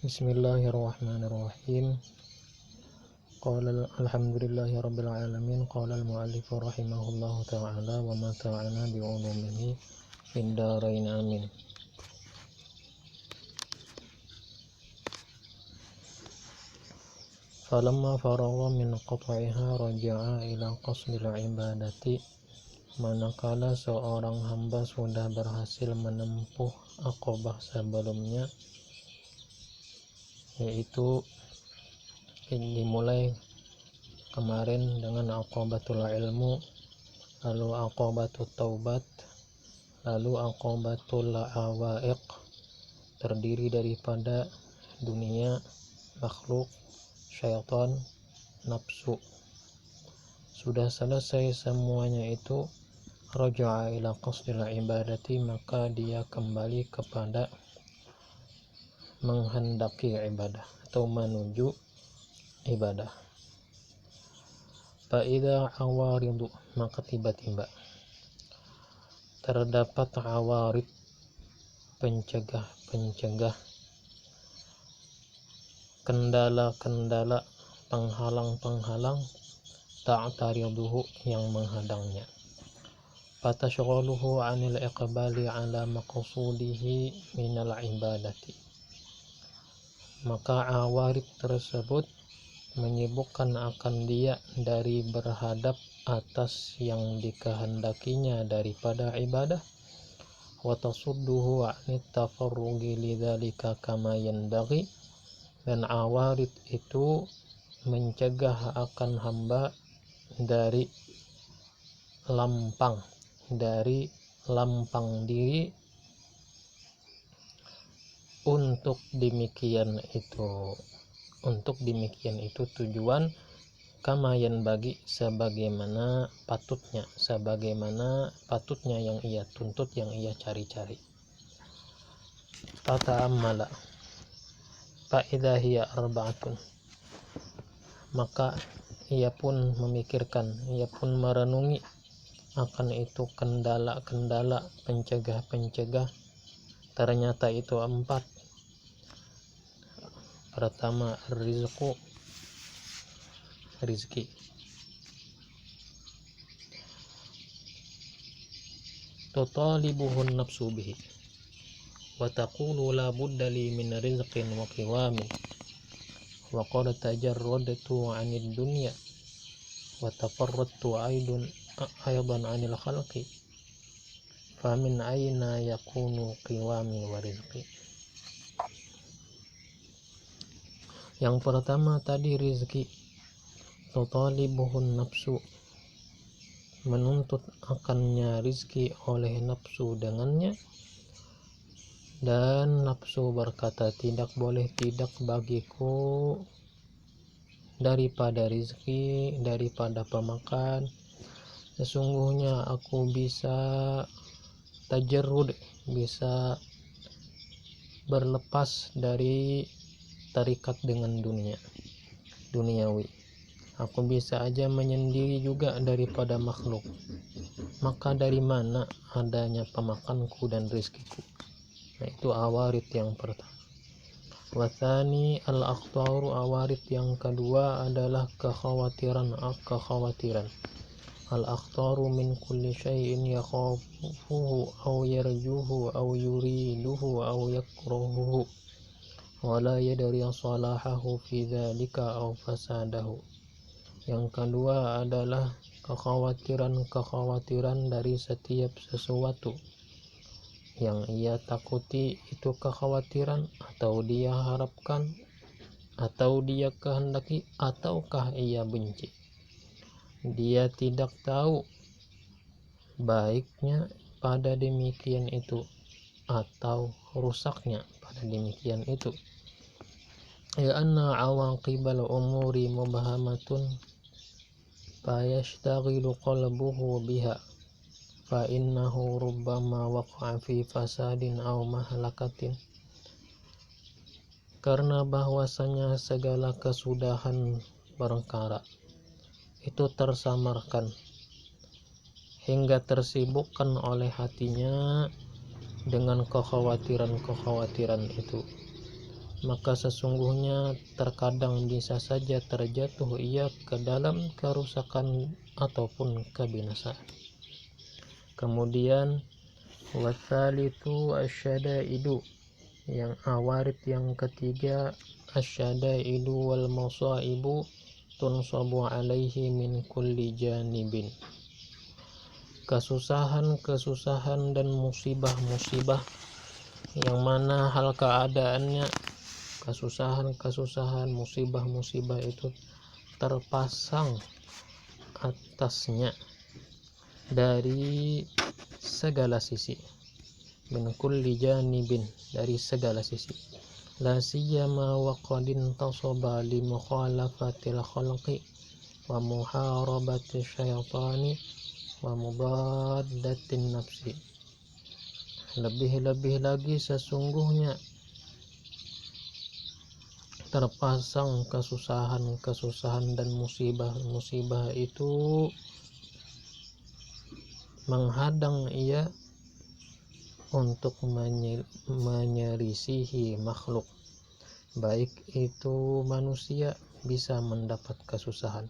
Bismillahirrahmanirrahim. Qala alhamdulillahi rabbil alamin. Qala al-muallif rahimahullahu ta'ala wa mata'ana bi ulumihi fid dharain amin. Falamma faragha min qat'iha raja'a ila qasdil ibadati. Manakala seorang hamba sudah berhasil menempuh aqobah sebelumnya, yaitu dimulai kemarin dengan aqobatul ilmu, lalu aqobatul taubat, lalu aqobatul awaiq, terdiri daripada dunia, makhluk, syaitan, nafsu. Sudah selesai semuanya itu, raja'a ila qasdil ibadati, maka dia kembali kepada menghendaki ibadah atau menuju ibadah. Fa'idha awaridu, maka tiba-tiba terdapat awarid, pencegah, kendala-kendala, penghalang-penghalang, ta'tariduhu, yang menghadangnya. Fatashghaluhu 'anil iqbali 'ala maqsudihi minal ibadati, maka awarid tersebut menyibukkan akan dia dari berhadap atas yang dikehendakinya daripada ibadah. Wa tasudduhu 'anit tafarrugi lidzalika kama yanbaghi, dan awarid itu mencegah akan hamba dari lampang diri untuk demikian itu tujuan, kamayan bagi sebagaimana patutnya yang ia tuntut, yang ia cari-cari. Fata'ammala fa'idha hiya arba'atun, maka ia pun memikirkan, ia pun merenungi akan itu kendala-kendala, pencegah, ternyata itu 4. Pertama, rizki. Tutalibuhun nafsu bihi wa taqulu la budda li min rizqin wa qiwamin wa qad tajarradtu 'anid dunya wa tafarradtu aidan 'anil khalqi, famin aina yakunu qiwami wa rizqi. Yang pertama tadi rizki. Tutalibuhun nafsu, menuntut akannya rizki oleh nafsu dengannya, dan nafsu berkata, tidak boleh tidak bagiku daripada rizki, daripada pemakan. Sesungguhnya aku bisa tajarrud, bisa berlepas dari tarikat dengan duniawi. Aku bisa aja menyendiri juga daripada makhluk. Maka dari mana adanya pemakanku dan rizkiku? Nah, itu awarid yang pertama. Wathani al-akhtaru, awarid yang kedua adalah kekhawatiran. Al-akhtaru min kulli syai'in yakhafuhu aw yarjuhu aw yuriduhu aw yakrahuhu wala yadri salahahu fi dzalika aw fasadahu. Yang kedua adalah kekhawatiran dari setiap sesuatu yang ia takuti, itu kekhawatiran, atau dia harapkan, atau dia kehendaki, ataukah ia benci. Dia tidak tahu baiknya pada demikian itu atau rusaknya pada demikian itu. Ya anna awaqibal umuri mubhamatun fayashtaghilu qalbuhu biha fa innahu rubbama waqa'a fi fasadin aw mahlakatin. Karena bahwasanya segala kesudahan perkara itu tersamarkan hingga tersibukkan oleh hatinya dengan kekhawatiran itu. maka sesungguhnya terkadang bisa saja terjatuh ia ke dalam kerusakan ataupun kebinasaan. Kemudian watsalitu asyadaidu, yang awarid yang ketiga, asyadaidu wal masaibu tunsabu alaihi min kulli janibin. Kesusahan-kesusahan dan musibah-musibah yang mana hal keadaannya kesusahan-kesusahan, musibah-musibah itu terpasang atasnya dari segala sisi, min kulli janibin, dari segala sisi, la siyama wa qad intasaba li mukhalafatil khalqi wa muharabati syaitani wa mubaddatin nafsi. Lebih-lebih lagi sesungguhnya terpasang kesusahan-kesusahan dan musibah-musibah itu menghadang ia untuk menyelisihi makhluk, baik itu manusia bisa mendapat kesusahan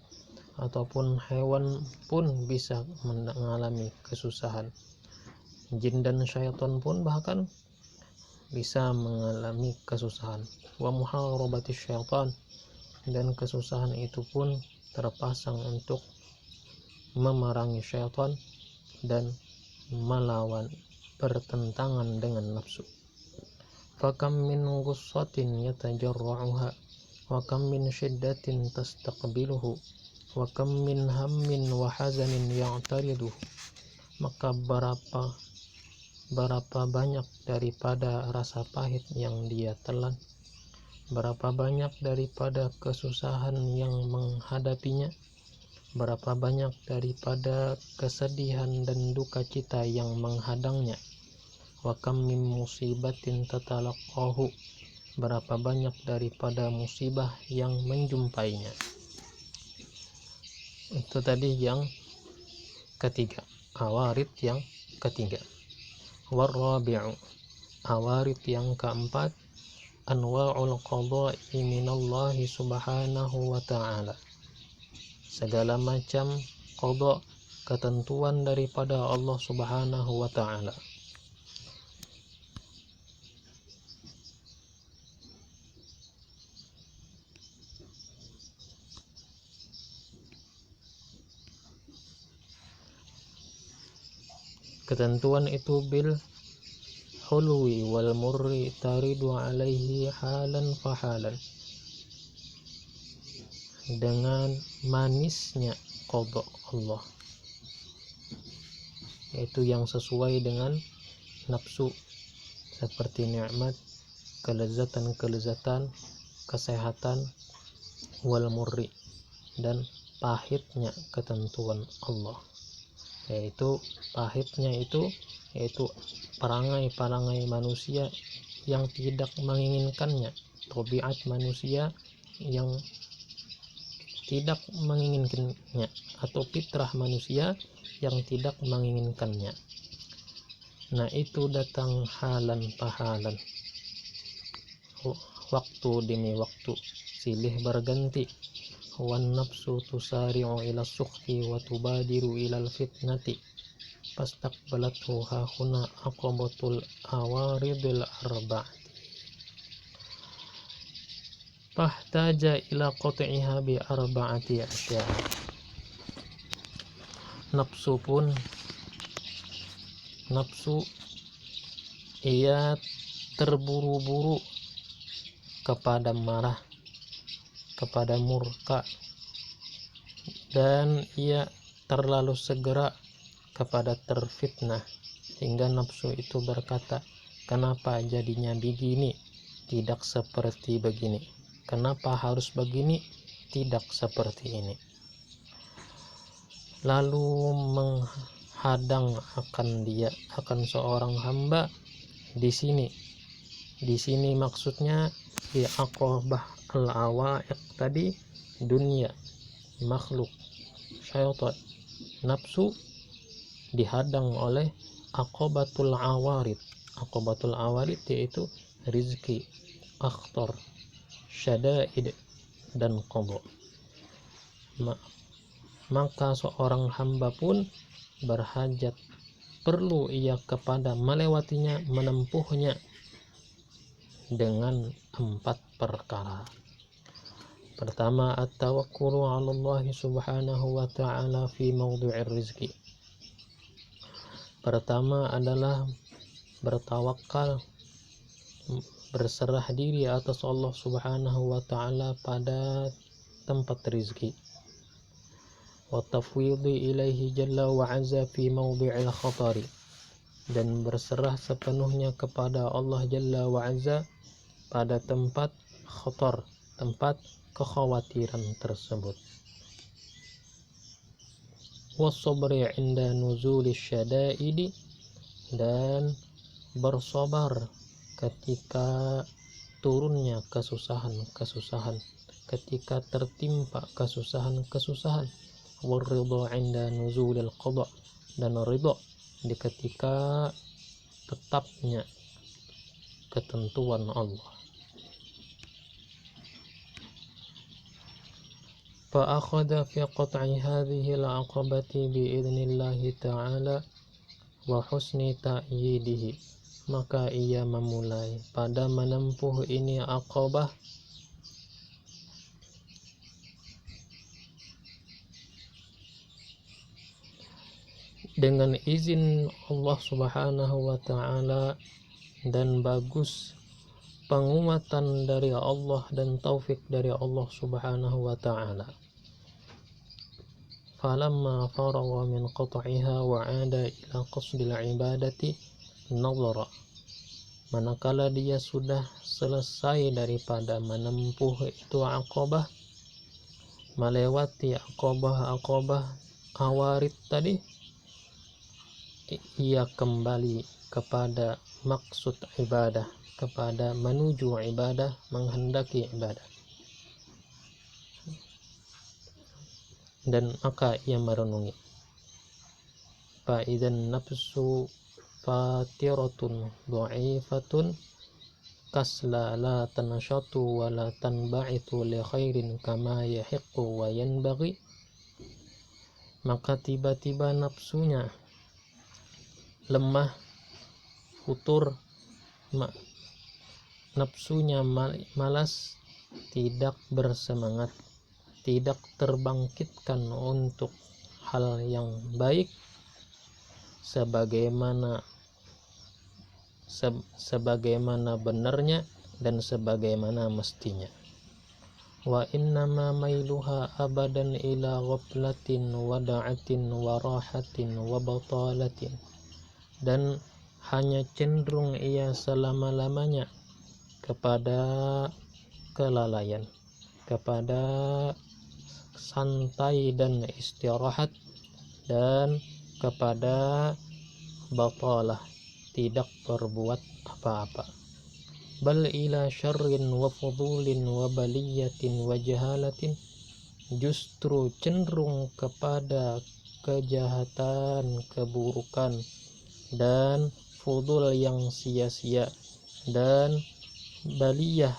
ataupun hewan pun bisa mengalami kesusahan, jin dan syaitan pun bahkan bisa mengalami kesusahan. Wa muharabati syaitan, dan kesusahan itu pun terpasang untuk memerangi syaitan dan melawan, bertentangan dengan nafsu. Fakam min ghussatin yatajarra'uha wa kam min shiddatin tastaqbiluhu wa kam min hammin wa hazanin ya'tariduhu. Maka berapa banyak daripada rasa pahit yang dia telan, berapa banyak daripada kesusahan yang menghadapinya, berapa banyak daripada kesedihan dan duka cita yang menghadangnya. Wa kam min musibatin tatalaqahu, berapa banyak daripada musibah yang menjumpainya. Itu tadi yang ketiga, awarid yang ketiga. Warabi'u, awarid yang keempat, anwa'ul qada'i minallahi subhanahu wa ta'ala, segala macam qada, ketentuan daripada Allah subhanahu wa ta'ala. Ketentuan itu bil hulwi wal murri taridu alaihi halan fahalan, dengan manisnya qada Allah, yaitu yang sesuai dengan nafsu, seperti nikmat, kelezatan, kesehatan, wal murri, dan pahitnya ketentuan Allah, yaitu pahitnya itu yaitu perangai-perangai manusia yang tidak menginginkannya, tabiat manusia yang tidak menginginkannya, atau fitrah manusia yang tidak menginginkannya. Nah, itu datang halan pahalan, waktu demi waktu, silih berganti. Wan nafsu tusari'u ila sukhti wa tubadiru ila fitnati fastaqbalathu hahuna aqabatul awaridil arba'ati fahtaja ila qat'iha bi arba'ati asya'. Nafsu ia terburu-buru kepada marah, kepada murka, dan ia terlalu segera kepada terfitnah, hingga nafsu itu berkata, kenapa jadinya begini, tidak seperti begini, kenapa harus begini, tidak seperti ini. Lalu menghadang akan seorang hamba di sini maksudnya di aqabah al-awaiq tadi, dunia, makhluk, syaitan, nafsu dihadang oleh aqabatul awarid. Aqabatul awarid yaitu rizki, akhtar, syada'id, dan qadha. Maka seorang hamba pun berhajat, perlu ia kepada melewatinya, menempuhnya dengan 4 perkara. Pertama, at-tawakkulu 'ala Allah subhanahu wa ta'ala fi mawdu'ir rizki. Pertama adalah bertawakal, berserah diri atas Allah subhanahu wa ta'ala pada tempat rizki. Wa tafwidhi ilaihi jalla wa azza fi mawdi'il khatari, dan berserah sepenuhnya kepada Allah jalla wa azza pada tempat khatar, tempat kekhawatiran tersebut. Wasabri 'inda nuzuli syada'idi, dan bersabar ketika turunnya kesusahan, ketika tertimpa kesusahan. Waridha 'inda nuzulil qada, dan ridha di ketika tetapnya ketentuan Allah. Fa akhadha fi qat'i hadhihi al-'aqabati bi idnillahi ta'ala wa husni ta'yidihi, maka ia memulai pada menempuh ini aqabah dengan izin Allah subhanahu wa ta'ala dan bagus penguatan dari Allah dan taufik dari Allah subhanahu wa ta'ala. Falamma faragha min qat'iha wa 'ada ila qasdil ibadati nadhara, manakala dia sudah selesai daripada menempuh itu aqabah, melewati aqabah awarid tadi, ia kembali kepada maksud ibadah, kepada menuju ibadah, menghendaki ibadah. Dan maka ia merenungi, fa idzan nafsu fatiratun dha'ifatun kasla la tanashatu wa la tanba'ithu li khairin kama yahiqqu wa yanbaghi, maka tiba-tiba nafsunya lemah, futur, nafsunya malas, tidak bersemangat, tidak terbangkitkan untuk hal yang baik sebagaimana benarnya dan sebagaimana mestinya. Wa innama mailuha abadan ila ghaflatin wa da'atin wa rahatin wa batalatin, dan hanya cenderung ia selama-lamanya kepada kelalaian, kepada santai dan istirahat, dan kepada batalah, tidak berbuat apa-apa. Bal ila syarrin wa fudulin wa baliyatin wa jahalatin, justru cenderung kepada kejahatan, keburukan, dan fudul yang sia-sia, dan baliyah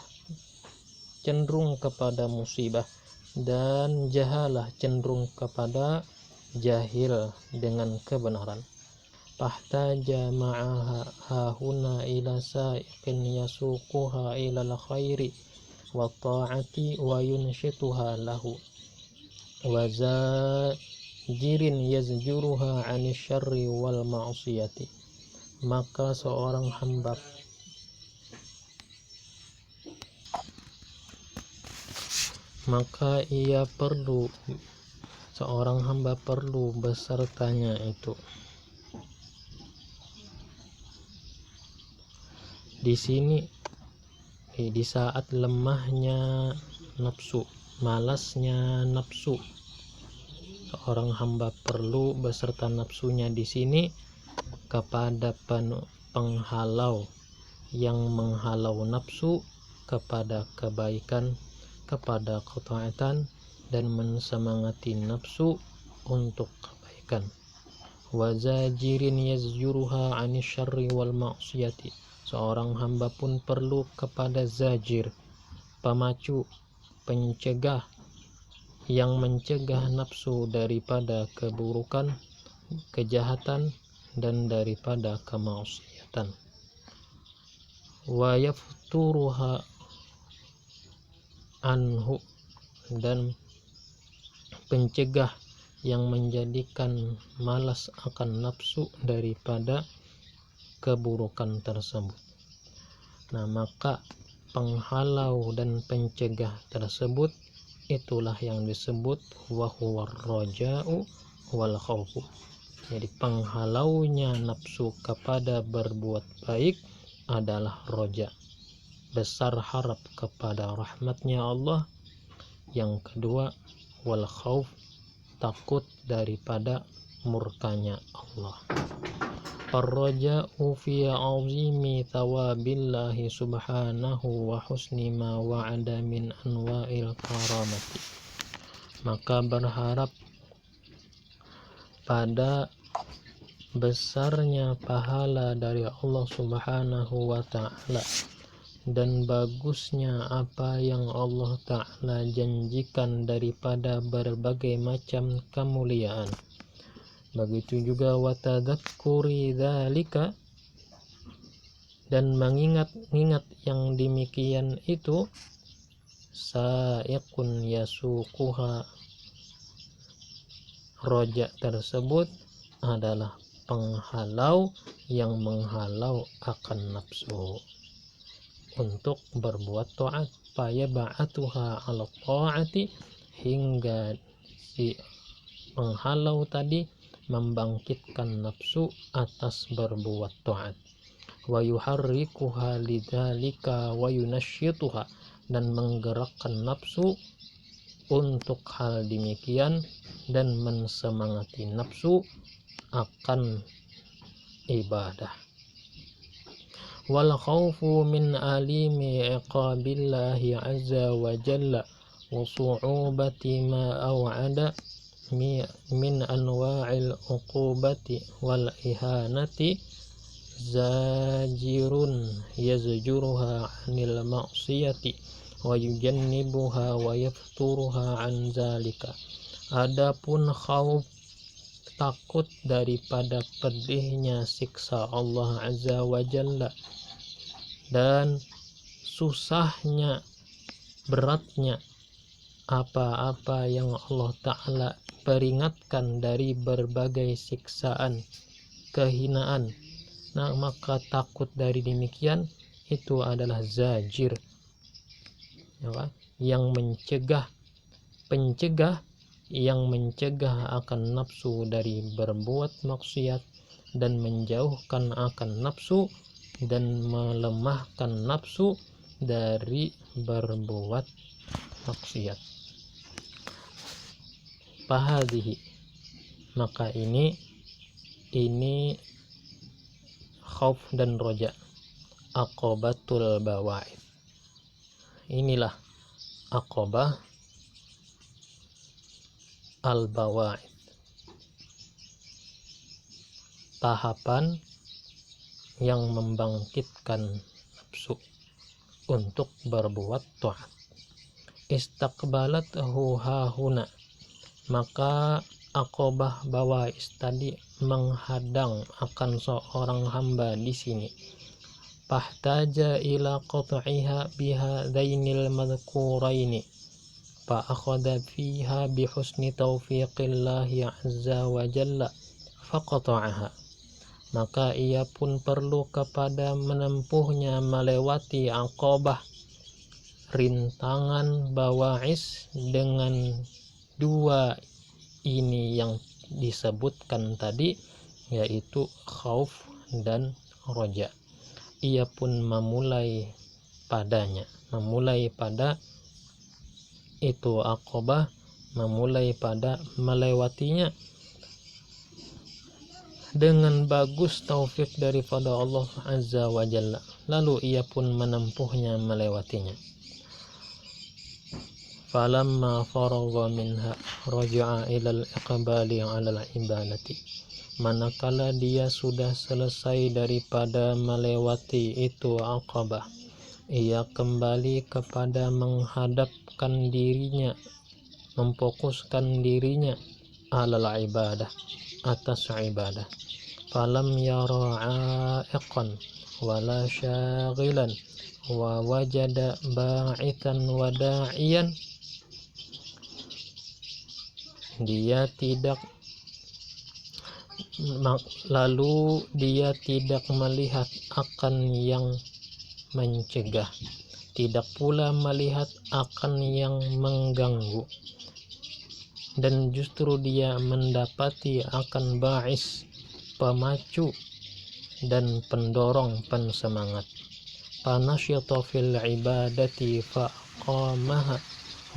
cenderung kepada musibah, dan jahalah cenderung kepada jahil dengan kebenaran. Fahtaja ma'aha hahuna ila sa'iqin yasuquha ila al-khairi wa ta'ati wa yunshituha lahu wa zajirin yazjuruha 'anil syarri wal ma'siyati, maka seorang hamba perlu besertanya itu. Di sini di saat lemahnya nafsu, malasnya nafsu, seorang hamba perlu beserta nafsunya di sini kepada penghalau yang menghalau nafsu kepada kebaikan, kepada ketaatan, dan mensemangati nafsu untuk kebaikan. Wa zajirin yazjuruha 'anil syarri wal ma'siyati, seorang hamba pun perlu kepada zajir, pemacu, pencegah, yang mencegah nafsu daripada keburukan, kejahatan, dan daripada kemaksiatan. Wa yafturuha anhu, dan pencegah yang menjadikan malas akan nafsu daripada keburukan tersebut. Nah, maka penghalau dan pencegah tersebut itulah yang disebut wa huwar raja'u wal khaufu. Jadi penghalaunya nafsu kepada berbuat baik adalah roja, besar harap kepada rahmatnya Allah. Yang kedua, wal khauf, takut daripada murkanya Allah. Ar-raja'u fi 'azimi thawabillahi subhanahu wa husni ma wa'ada min anwa'il karamati. Maka berharap pada besarnya pahala dari Allah Subhanahu wa ta'ala dan bagusnya apa yang Allah ta'ala janjikan daripada berbagai macam kemuliaan. Begitu juga wa tadzakkuri dzalika, dan mengingat-ingat yang demikian itu, sa'iqun yasuquha, roja tersebut adalah penghalau yang menghalau akan nafsu untuk berbuat taat, faya ba'atuha 'ala ta'ati, hingga si penghalau tadi membangkitkan nafsu atas berbuat taat. Wa yuharrikuha lidzalika wa yunashshituha, dan menggerakkan nafsu untuk hal demikian dan mensemangati nafsu akan ibadah. Wal khaufu min alimi iqabillahi azza wa jalla wa su'ubati ma aw'ada min anwa'il uqubati wal ihanati zajirun yazjuruha 'anil ma'siyati wa yujannibuha wa yafturuha 'an zalika. Adapun khauf, takut daripada pedihnya siksa Allah azza wa jalla dan susahnya, beratnya apa-apa yang Allah ta'ala peringatkan dari berbagai siksaan, kehinaan. Nah, maka takut dari demikian itu adalah zajir, yang mencegah, pencegah yang mencegah akan nafsu dari berbuat maksiat dan menjauhkan akan nafsu dan melemahkan nafsu dari berbuat maksiat. Fahadhihi, maka ini khauf dan roja, aqobatul bawa'id. Inilah aqobah al-bawa'id, tahapan yang membangkitkan nafsu untuk berbuat taat. Istaqbalathu hahuna, maka aqobah bawa'id tadi menghadang akan seorang hamba di sini. Fahtaja ila qat'iha bihadainil madhkuraini, fa akhadha fiha bihusni taufiqillahi azza wa jalla faqata'aha. Maka ia pun perlu kepada menempuhnya, melewati aqobah, rintangan bawa'is dengan dua ini yang disebutkan tadi, yaitu khauf dan roja. Ia pun memulai padanya, memulai pada itu aqobah, memulai pada melewatinya dengan bagus taufik daripada Allah azza wa jalla. Lalu ia pun menempuhnya, melewatinya. Falamma faragha minha raja'a ilal iqbali 'alal ibadati, manakala dia sudah selesai daripada melewati itu Aqabah, ia kembali kepada menghadapkan dirinya, memfokuskan dirinya alal ibadah, atas ibadah. Falam yara aiqan wala syaghilan wa wajada ba'itan wa da'iyan. Dia tidak lalu dia tidak melihat akan yang mencegah, tidak pula melihat akan yang mengganggu, dan justru dia mendapati akan ba'is, pemacu dan pendorong, pensemangat. Panasyata fil ibadati faqamaha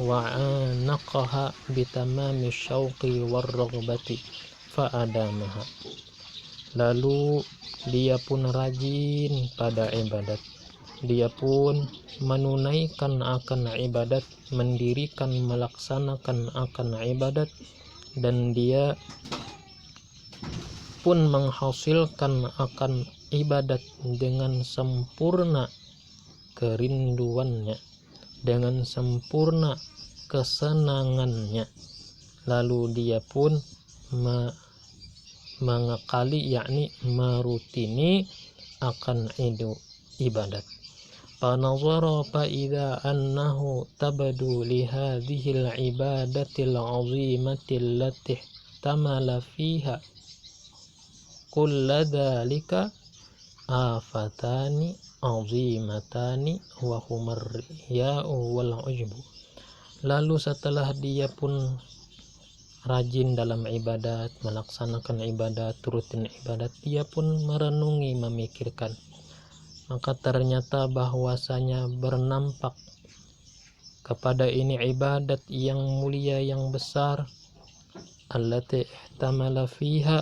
wa anaqaha bitamami syauqi warraghbati fa'adamaha. Lalu dia pun rajin pada ibadat, dia pun menunaikan akan ibadat, mendirikan, melaksanakan akan ibadat, dan dia pun menghasilkan akan ibadat dengan sempurna kerinduannya, dengan sempurna kesenangannya. Lalu dia pun mengakali, yakni merutini akan ibadat. Fanazara fa'idha annahu tabadu lihadhil ibadatil azimatil latih tamala fiha kulla dhalika afatani azimatani wa humar riya'u wal ujbu. Lalu setelah dia pun rajin dalam ibadat, melaksanakan ibadat, rutin ibadat, dia pun merenungi, memikirkan, maka ternyata bahwasanya bernampak kepada ini ibadat yang mulia, yang besar, allati ihtamala fiha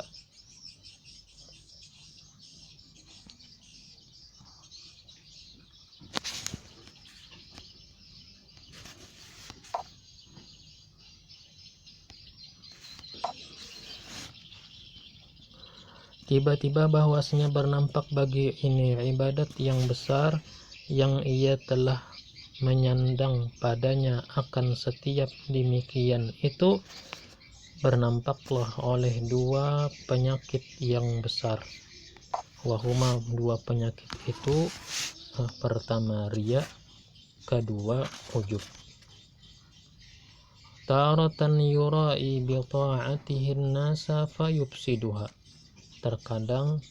tiba-tiba bahwasanya bernampak bagi ini ibadat yang besar yang ia telah menyandang padanya akan setiap demikian itu, bernampaklah oleh dua penyakit yang besar. Wahuma, dua penyakit itu, pertama riya, kedua ujub. Taratan yura'i bi ta'atihin nasa fayufsiduha. Terkadang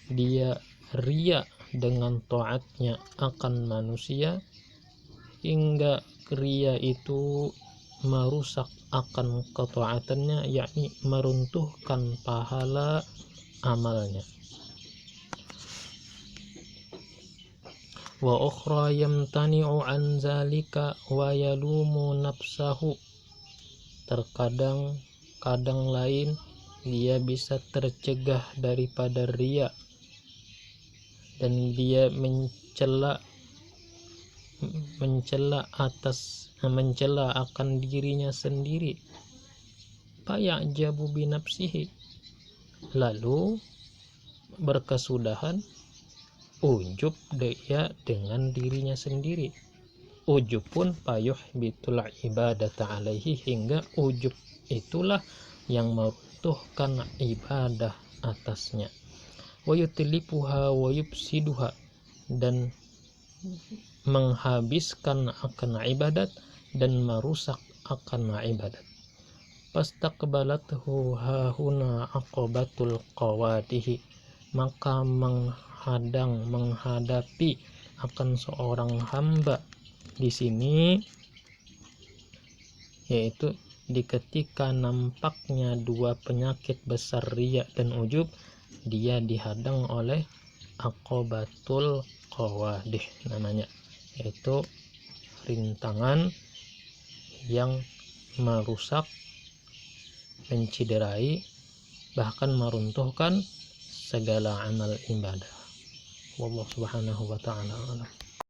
dia riya dengan taatnya akan manusia hingga riya itu merusak akan ketaatannya, yakni meruntuhkan pahala amalnya. Wa ukhra yamtani'u an zalika wa yalumu nafsahu. Terkadang lain dia bisa tercegah daripada riya dan dia mencela akan dirinya sendiri. Faya'jabu bi nafsihi. Lalu berkesudahan ujub dia dengan dirinya sendiri. Ujub pun payuh bitul ibadata alaihi, hingga ujub itulah yang meruntuhkan ibadah atasnya. Wa yutlipuha wa yufsiduha, dan menghabiskan akan ibadat dan merusak akan ibadat. Fastaqbalathu hahuna aqabatul qawadihi, maka menghadapi akan seorang hamba di sini, yaitu di ketika nampaknya dua penyakit besar riya dan ujub, dia dihadang oleh aqabatul qawadih namanya, yaitu rintangan yang merusak, menciderai, bahkan meruntuhkan segala amal ibadah. Wallahu subhanahu wa ta'ala alam.